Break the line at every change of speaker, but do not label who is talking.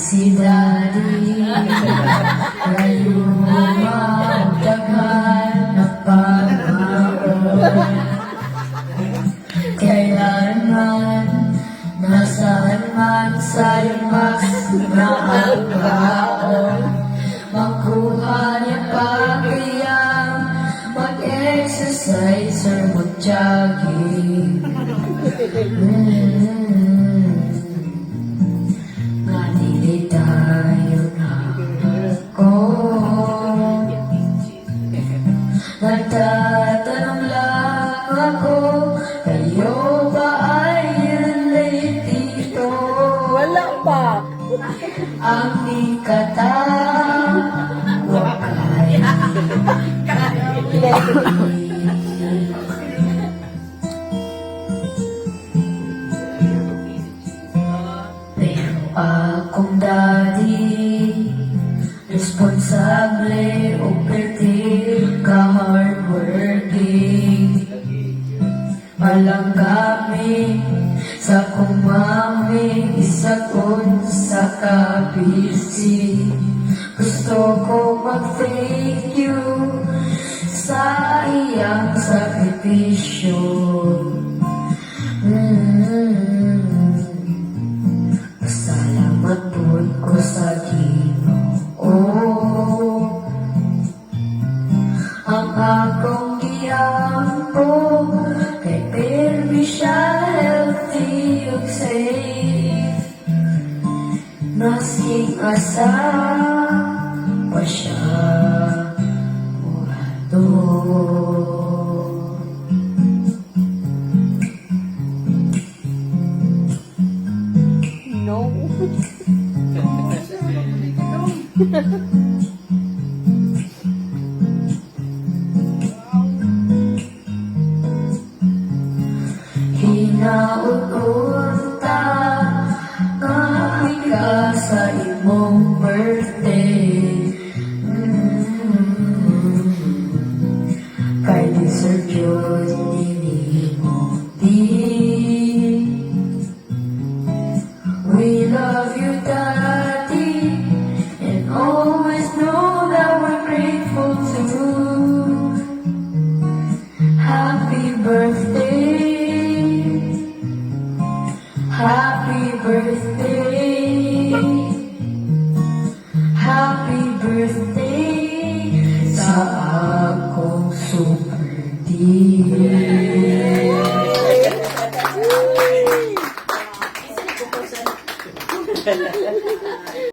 si Daddy. Kayo magtagal na pagmaon. Kailanman, nasaan man sa limas na ang baon. Makuha niya pa kayang mag-exercise or mag-jogging. Nga dili tayo na ako. Nagtatanong lang ako, kayo ba ay relate dito?
Wala pa.
Ang ikatawa kay pero akong daddy, responsable o pertil ka hardworking. Malanggami sa kumami, isakon sa kabisi. Gusto ko mag-thank you sa iyang sakripisyo. Pasalamat po ko sa Ginoo. Ang akong giyampo kay Permi siya healthy ug safe. Masking asa pa siya muadto.
No.
Hinaut-unta nga ka sa imong birthday. Kay deserve yun mo di. We love you, Daddy, and always know that we're grateful to you. Happy birthday. Happy birthday, happy birthday sa akong super D.